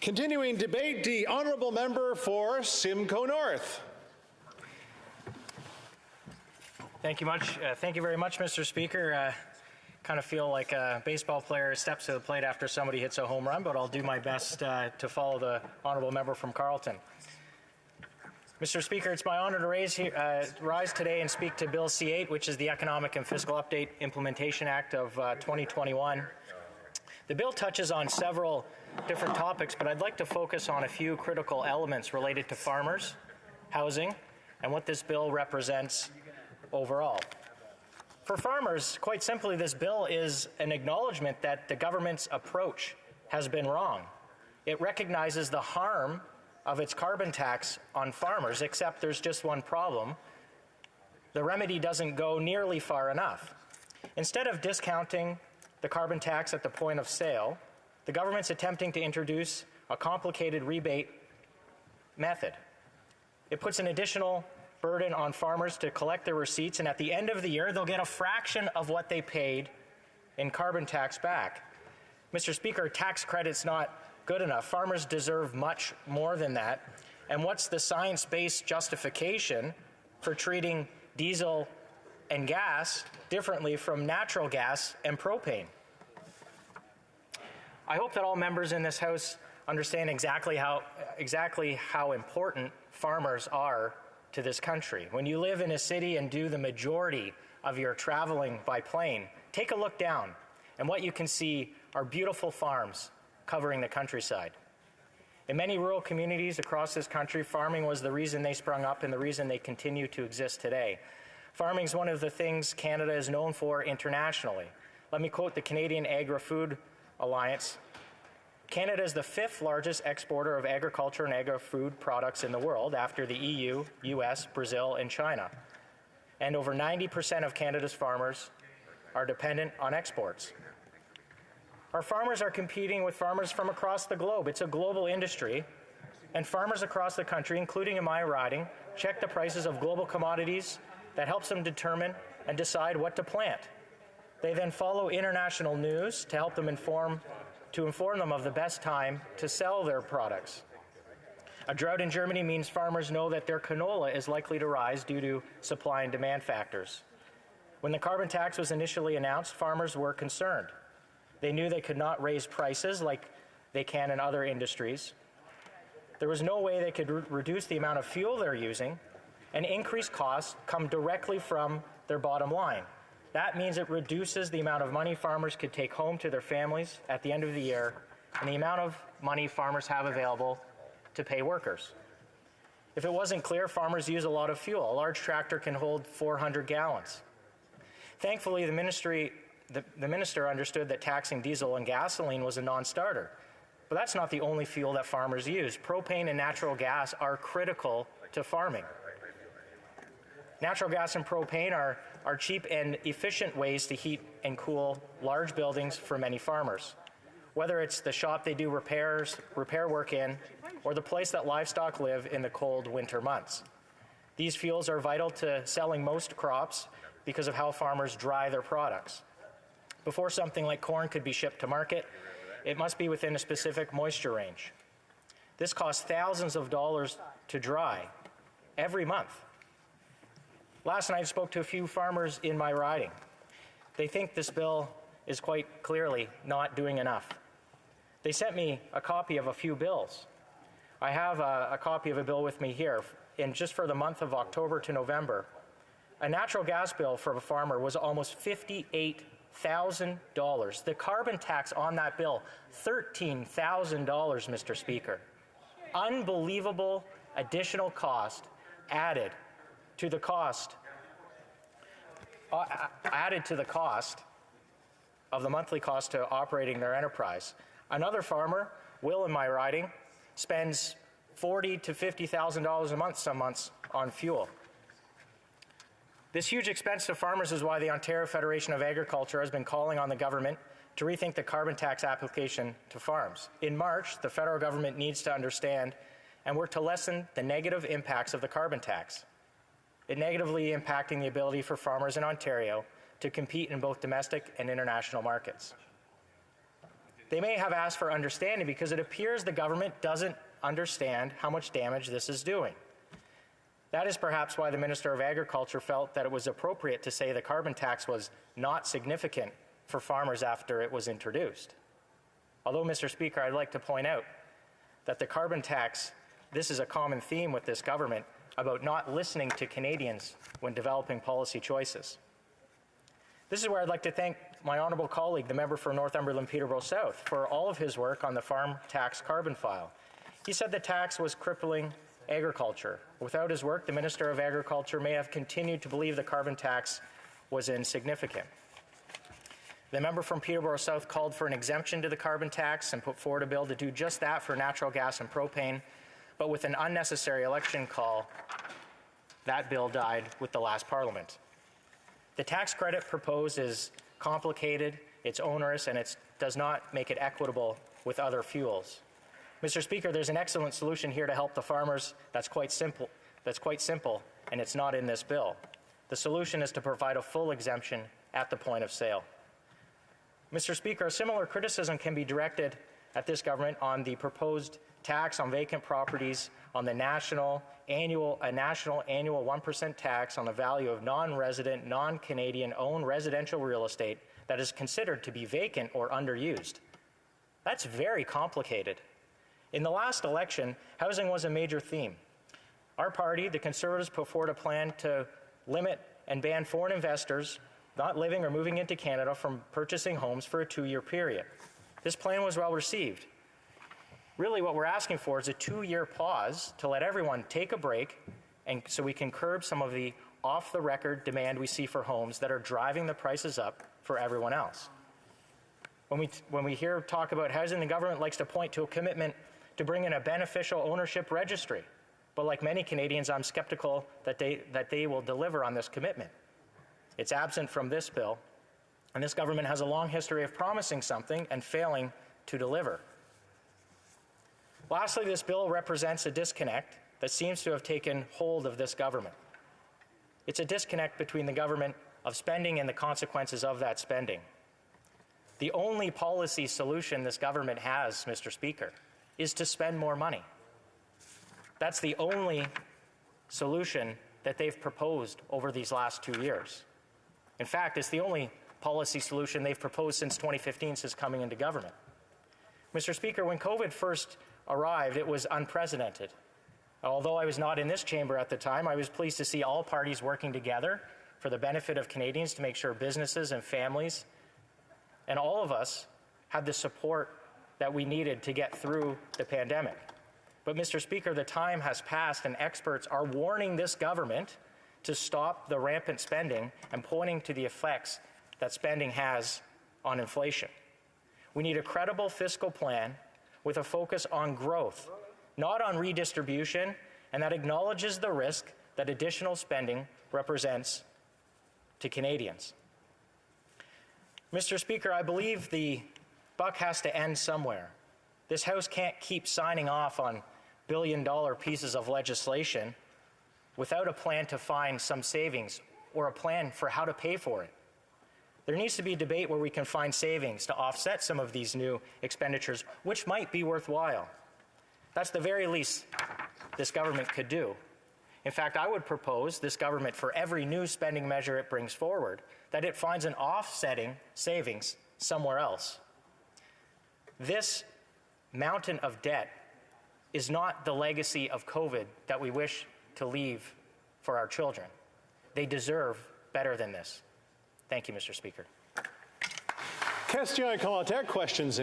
Continuing debate, the honourable member for Simcoe North. Thank you very much, Mr. Speaker. Kind of feel like a baseball player steps to the plate after somebody hits a home run, but I'll do my best to follow the honourable member from Carleton. Mr. Speaker, it's my honour to rise today and speak to Bill C-8, which is the Economic and Fiscal Update Implementation Act of 2021. The bill touches on several different topics, but I'd like to focus on a few critical elements related to farmers, housing, and what this bill represents overall. For farmers, quite simply, this bill is an acknowledgement that the government's approach has been wrong. It recognizes the harm of its carbon tax on farmers, except there's just one problem. The remedy doesn't go nearly far enough. Instead of discounting the carbon tax at the point of sale, the government's attempting to introduce a complicated rebate method. It puts an additional burden on farmers to collect their receipts, and at the end of the year, they'll get a fraction of what they paid in carbon tax back. Mr. Speaker, tax credit's not good enough. Farmers deserve much more than that. And what's the science-based justification for treating diesel and gas differently from natural gas and propane? I hope that all members in this House understand exactly how important farmers are to this country. When you live in a city and do the majority of your traveling by plane, take a look down, and what you can see are beautiful farms covering the countryside. In many rural communities across this country, farming was the reason they sprung up and the reason they continue to exist today. Farming is one of the things Canada is known for internationally. Let me quote the Canadian Agri-Food Alliance. Canada is the 5th largest exporter of agriculture and agri-food products in the world after the EU, US, Brazil, and China. And over 90% of Canada's farmers are dependent on exports. Our farmers are competing with farmers from across the globe. It's a global industry, and farmers across the country, including in my riding, check the prices of global commodities that helps them determine and decide what to plant. They then follow international news to help them inform them of the best time to sell their products. A drought in Germany means farmers know that their canola is likely to rise due to supply and demand factors. When the carbon tax was initially announced, farmers were concerned. They knew they could not raise prices like they can in other industries. There was no way they could reduce the amount of fuel they're using, and increased costs come directly from their bottom line. That means it reduces the amount of money farmers could take home to their families at the end of the year and the amount of money farmers have available to pay workers. If it wasn't clear, farmers use a lot of fuel. A large tractor can hold 400 gallons. Thankfully, the minister understood that taxing diesel and gasoline was a non-starter. But that's not the only fuel that farmers use. Propane and natural gas are critical to farming. Natural gas and propane are cheap and efficient ways to heat and cool large buildings for many farmers. Whether it's the shop they do repair work in, or the place that livestock live in the cold winter months. These fuels are vital to selling most crops because of how farmers dry their products. Before something like corn could be shipped to market, it must be within a specific moisture range. This costs thousands of dollars to dry every month. Last night I spoke to a few farmers in my riding. They think this bill is quite clearly not doing enough. They sent me a copy of a few bills. I have a copy of a bill with me here, and just for the month of October to November, a natural gas bill for a farmer was almost $58,000. The carbon tax on that bill, $13,000, Mr. Speaker. Unbelievable additional cost added to the cost of the monthly cost to operating their enterprise. Another farmer, Will in my riding, spends $40,000 to $50,000 a month some months on fuel. This huge expense to farmers is why the Ontario Federation of Agriculture has been calling on the government to rethink the carbon tax application to farms. In March, the federal government needs to understand and work to lessen the negative impacts of the carbon tax. It negatively impacting the ability for farmers in Ontario to compete in both domestic and international markets. They may have asked for understanding because it appears the government doesn't understand how much damage this is doing. That is perhaps why the Minister of Agriculture felt that it was appropriate to say the carbon tax was not significant for farmers after it was introduced. Although, Mr. Speaker, I'd like to point out that the carbon tax, this is a common theme with this government about not listening to Canadians when developing policy choices. This is where I'd like to thank my honourable colleague, the member for Northumberland Peterborough South, for all of his work on the farm tax carbon file. He said the tax was crippling agriculture. Without his work, the Minister of Agriculture may have continued to believe the carbon tax was insignificant. The member from Peterborough South called for an exemption to the carbon tax and put forward a bill to do just that for natural gas and propane, but with an unnecessary election call, that bill died with the last Parliament. The tax credit proposed is complicated, it's onerous, and it does not make it equitable with other fuels. Mr. Speaker, there's an excellent solution here to help the farmers that's quite simple, and it's not in this bill. The solution is to provide a full exemption at the point of sale. Mr. Speaker, a similar criticism can be directed at this government on the proposed tax on vacant properties, on the national annual 1% tax on the value of non-resident, non-Canadian owned residential real estate that is considered to be vacant or underused. That's very complicated. In the last election, housing was a major theme. Our party, the Conservatives, put forward a plan to limit and ban foreign investors not living or moving into Canada from purchasing homes for a 2-year period. This plan was well received. Really, what we're asking for is a 2-year pause to let everyone take a break and so we can curb some of the off-the-record demand we see for homes that are driving the prices up for everyone else. When we hear talk about housing, the government likes to point to a commitment to bring in a beneficial ownership registry. But like many Canadians, I'm skeptical that they will deliver on this commitment. It's absent from this bill, and this government has a long history of promising something and failing to deliver. Lastly, this bill represents a disconnect that seems to have taken hold of this government. It's a disconnect between the government of spending and the consequences of that spending. The only policy solution this government has, Mr. Speaker, is to spend more money. That's the only solution that they've proposed over these last 2 years. In fact, it's the only policy solution they've proposed since 2015, since coming into government. Mr. Speaker, when COVID first arrived, it was unprecedented. Although I was not in this chamber at the time, I was pleased to see all parties working together for the benefit of Canadians to make sure businesses and families and all of us had the support that we needed to get through the pandemic. But, Mr. Speaker, the time has passed and experts are warning this government to stop the rampant spending and pointing to the effects that spending has on inflation. We need a credible fiscal plan with a focus on growth, not on redistribution, and that acknowledges the risk that additional spending represents to Canadians. Mr. Speaker, I believe the buck has to end somewhere. This House can't keep signing off on billion-dollar pieces of legislation without a plan to find some savings or a plan for how to pay for it. There needs to be a debate where we can find savings to offset some of these new expenditures, which might be worthwhile. That's the very least this government could do. In fact, I would propose this government, for every new spending measure it brings forward, that it finds an offsetting savings somewhere else. This mountain of debt is not the legacy of COVID that we wish to leave for our children. They deserve better than this. Thank you, Mr. Speaker. Question, questions.